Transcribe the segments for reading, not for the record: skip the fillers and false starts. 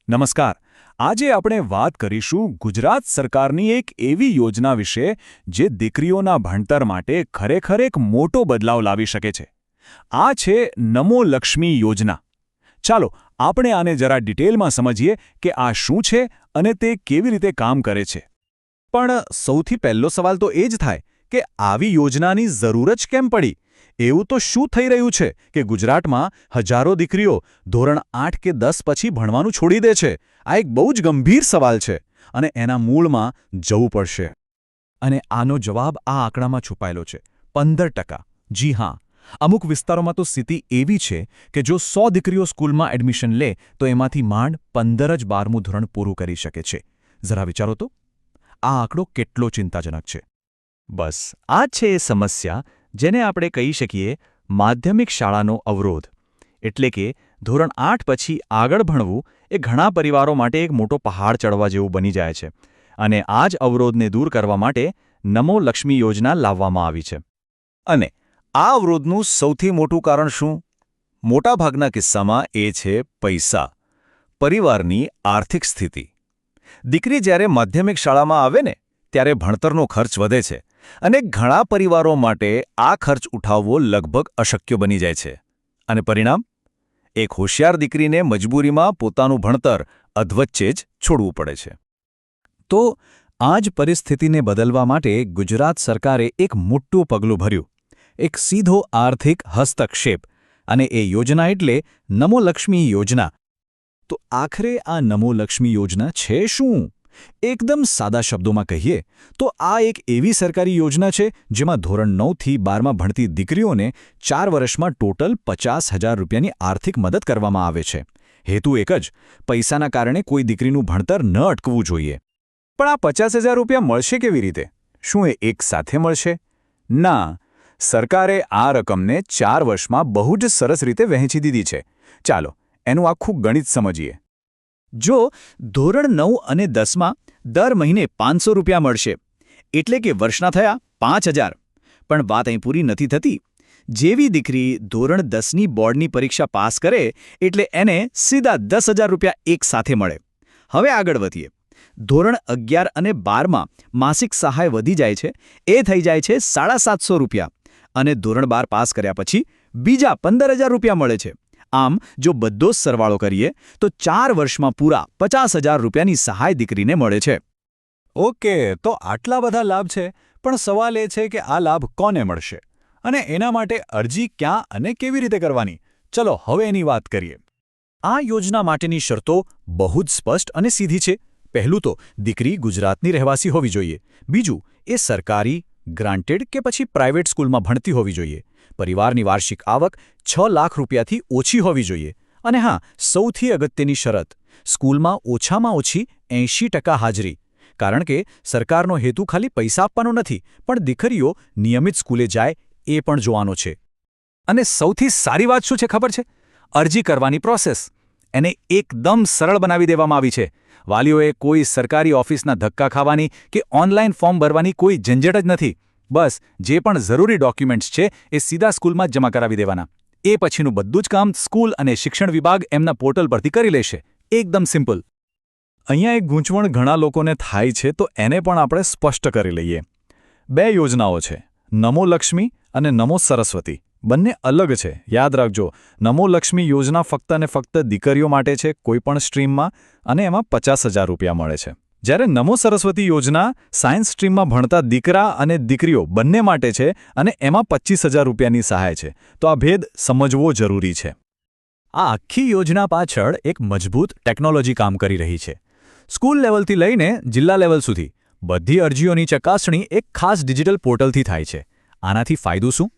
નમસ્કાર. આજે આપણે વાત કરીશું ગુજરાત સરકારની એક એવી યોજના વિશે જે દીકરીઓના ભણતર માટે ખરેખર એક મોટો બદલાવ લાવી શકે છે. આ છે નમો લક્ષ્મી યોજના. ચાલો આપણે આને જરા ડિટેલમાં સમજીએ કે આ શું છે અને તે કેવી રીતે કામ કરે છે. પણ સૌથી પહેલો સવાલ તો એ જ થાય કે આવી યોજનાની જરૂર જ કેમ પડી? એવું તો શું થઈ રહ્યું છે કે ગુજરાતમાં હજારો દીકરીઓ ધોરણ 8 કે 10 પછી ભણવાનું છોડી દે છે? આ એક બહુ જ ગંભીર સવાલ છે અને એના મૂળમાં જવું પડશે. અને આનો જવાબ આ આંકડામાં છુપાયેલો છે: 15%. જી હા, અમુક વિસ્તારોમાં તો સ્થિતિ એવી છે કે જો 100 દીકરીઓ સ્કૂલમાં એડમિશન લે તો એમાંથી માંડ 15 જ 12મું ધોરણ પૂરું કરી શકે છે. જરા વિચારો તો, આ આંકડો કેટલો ચિંતાજનક છે. બસ આ છે એ સમસ્યા જેને આપણે કહી શકીએ માધ્યમિક શાળાનો અવરોધ. એટલે કે ધોરણ 8 પછી આગળ ભણવું એ ઘણા પરિવારો માટે એક મોટો પહાડ ચડવા જેવું બની જાય છે. અને આ જ અવરોધને દૂર કરવા માટે નમો લક્ષ્મી યોજના લાવવામાં આવી છે. અને આ અવરોધનું સૌથી મોટું કારણ શું? મોટાભાગના કિસ્સામાં એ છે પૈસા, પરિવારની આર્થિક સ્થિતિ. દીકરી જ્યારે માધ્યમિક શાળામાં આવે ને ત્યારે ભણતરનો ખર્ચ વધે છે અને ઘણા પરિવારો માટે આ ખર્ચ ઉઠાવવો લગભગ અશક્ય બની જાય છે. અને પરિણામ? એક હોશિયાર દીકરીને મજબૂરીમાં પોતાનું ભણતર અધવચ્ચે જ છોડવું પડે છે. તો આ જ પરિસ્થિતિને બદલવા માટે ગુજરાત સરકારે એક મોટું પગલું ભર્યું, એક સીધો આર્થિક હસ્તક્ષેપ. અને એ યોજના એટલે નમો લક્ષ્મી યોજના. તો આખરે આ નમો લક્ષ્મી યોજના છે શું? એકદમ સાદા શબ્દોમાં કહીએ તો આ એક એવી સરકારી યોજના છે જેમાં ધોરણ 9 થી 12માં ભણતી દીકરીઓને 4 વર્ષમાં ટોટલ 50,000 રૂપિયાની આર્થિક મદદ કરવામાં આવે છે. હેતુ એક જ: પૈસાના કારણે કોઈ દીકરીનું ભણતર ન અટકવું જોઈએ. પણ આ 50,000 રૂપિયા મળશે કેવી રીતે? શું એ એક સાથે મળશે? ના, સરકારે આ રકમને 4 વર્ષમાં બહુ જ સરસ રીતે વહેંચી દીધી છે. ચાલો એનું આખું ગણિત સમજીએ. જો ધોરણ 9 અને 10માં દર મહિને 500 રૂપિયા મળશે, એટલે કે વર્ષના થયા 5,000. પણ વાત અહીં પૂરી નથી થતી. જેવી દીકરી ધોરણ 10ની બોર્ડની પરીક્ષા પાસ કરે એટલે એને સીધા 10,000 રૂપિયા એક સાથે મળે. હવે આગળ વધીએ. ધોરણ 11 અને 12માં માસિક સહાય વધી જાય છે, એ થઈ જાય છે 750 રૂપિયા. અને ધોરણ 12 પાસ કર્યા પછી બીજા 15,000 રૂપિયા મળે છે. આમ જો બધો જ સરવાળો કરીએ તો 4 વર્ષમાં પૂરા 50,000 રૂપિયાની સહાય દીકરીને મળે છે. ઓકે, તો આટલા બધા લાભ છે, પણ સવાલ એ છે કે આ લાભ કોને મળશે? અને એના માટે અરજી ક્યાં અને કેવી રીતે કરવાની? ચલો હવે એની વાત કરીએ. આ યોજના માટેની શરતો બહુ જ સ્પષ્ટ અને સીધી છે. પહેલું તો દીકરી ગુજરાતની રહેવાસી હોવી જોઈએ. બીજું, એ સરકારી, ગ્રાન્ટેડ કે પછી પ્રાઇવેટ સ્કૂલમાં ભણતી હોવી જોઈએ. પરિવારની વાર્ષિક આવક 6 લાખ રૂપિયાથી ઓછી હોવી જોઈએ. અને હા, સૌથી અગત્યની શરત: સ્કૂલમાં ઓછામાં ઓછી 80% હાજરી. કારણ કે સરકારનો હેતુ ખાલી પૈસા આપવાનો નથી, પણ દીકરીઓ નિયમિત સ્કૂલે જાય એ પણ જોવાનો છે. અને સૌથી સારી વાત શું છે ખબર છે? અરજી કરવાની પ્રોસેસ. એને એકદમ સરળ બનાવી દેવામાં આવી છે. વાલીઓએ કોઈ સરકારી ઓફિસના ધક્કા ખાવાની કે ઓનલાઈન ફોર્મ ભરવાની કોઈ ઝંઝટ જ નથી. બસ જે પણ જરૂરી ડોક્યુમેન્ટ્સ છે એ સીધા સ્કૂલમાં જ જમા કરાવી દેવાના. એ પછીનું બધું જ કામ સ્કૂલ અને શિક્ષણ વિભાગ એમના પોર્ટલ પરથી કરી લેશે. એકદમ સિમ્પલ. અહીંયા એક ગૂંચવણ ઘણા લોકોને થાય છે, તો એને પણ આપણે સ્પષ્ટ કરી લઈએ. 2 યોજનાઓ છે, નમો લક્ષ્મી અને નમો સરસ્વતી. બંને અલગ છે, યાદ રાખજો. નમો લક્ષ્મી યોજના ફક્ત અને ફક્ત દીકરીઓ માટે છે, કોઈપણ સ્ટ્રીમમાં, અને એમાં 50,000 રૂપિયા મળે છે. જ્યારે નમો સરસ્વતી યોજના સાયન્સ સ્ટ્રીમમાં ભણતા દીકરા અને દીકરીઓ બંને માટે છે અને એમાં 25,000 રૂપિયાની સહાય છે. તો આ ભેદ સમજવો જરૂરી છે. આ આખી યોજના પાછળ એક મજબૂત ટેકનોલોજી કામ કરી રહી છે. સ્કૂલ લેવલથી લઈને જિલ્લા લેવલ સુધી બધી અરજીઓની ચકાસણી એક ખાસ ડિજિટલ પોર્ટલથી થાય છે. આનાથી ફાયદો શું?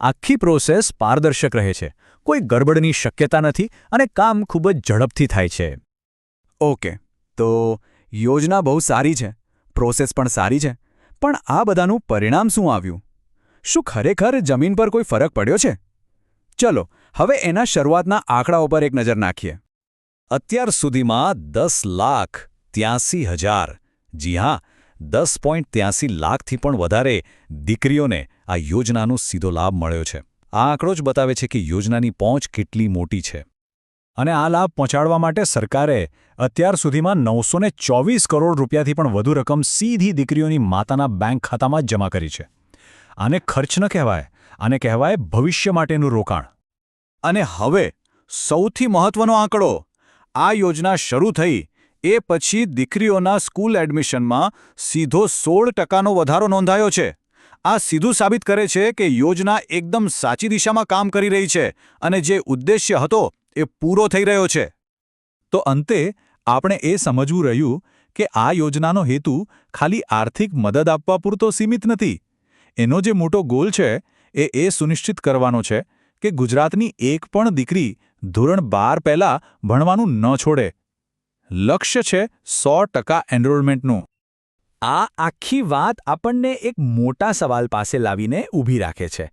આખી પ્રોસેસ પારદર્શક રહે છે, કોઈ ગડબડની શક્યતા નથી અને કામ ખૂબ જ ઝડપથી થાય છે. ઓકે, તો યોજના બહુ સારી છે, પ્રોસેસ પણ સારી છે, પણ આ બધાનું પરિણામ શું આવ્યું? શું ખરેખર જમીન પર કોઈ ફરક પડ્યો છે? ચલો હવે એના શરૂઆતના આંકડાઓ પર એક નજર નાખીએ. અત્યાર સુધીમાં 10,83,000, જી હા, 10.83 લાખથી પણ વધારે દીકરીઓને આ યોજનાનો સીધો લાભ મળ્યો છે. આ આંકડો જ બતાવે છે કે યોજનાની પહોંચ કેટલી મોટી છે. અને આ લાભ પહોંચાડવા માટે સરકારે અત્યાર સુધીમાં 924 કરોડ રૂપિયાથી પણ વધુ રકમ સીધી દીકરીઓની માતાના બેંક ખાતામાં જ જમા કરી છે. આને ખર્ચ ન કહેવાય, આને કહેવાય ભવિષ્ય માટેનું રોકાણ. અને હવે સૌથી મહત્વનો આંકડો, આ યોજના શરૂ થઈ એ પછી દીકરીઓના સ્કૂલ એડમિશનમાં સીધો 16% વધારો નોંધાયો છે. આ સીધું સાબિત કરે છે કે યોજના એકદમ સાચી દિશામાં કામ કરી રહી છે અને જે ઉદ્દેશ્ય હતો એ પૂરો થઈ રહ્યો છે. તો અંતે આપણે એ સમજવું રહ્યું કે આ યોજનાનો હેતુ ખાલી આર્થિક મદદ આપવા પૂરતો સીમિત નથી. એનો જે મોટો ગોલ છે એ સુનિશ્ચિત કરવાનો છે કે ગુજરાતની એક પણ દીકરી ધોરણ 12 પહેલાં ભણવાનું ન છોડે. લક્ષ્ય છે 100% એનરોલમેન્ટનું. આ આખી વાત આપણને એક મોટા સવાલ પાસે લાવીને ઊભી રાખે છે.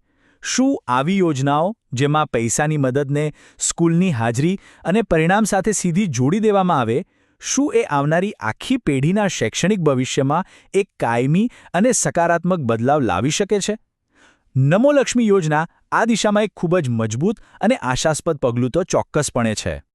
શું આવી યોજનાઓ, જેમાં પૈસાની મદદને સ્કૂલની હાજરી અને પરિણામ સાથે સીધી જોડી દેવામાં આવે, શું એ આવનારી આખી પેઢીના શૈક્ષણિક ભવિષ્યમાં એક કાયમી અને સકારાત્મક બદલાવ લાવી શકે છે? નમો લક્ષ્મી યોજના આ દિશામાં એક ખૂબ જ મજબૂત અને આશાસ્પદ પગલું તો ચોક્કસપણે છે.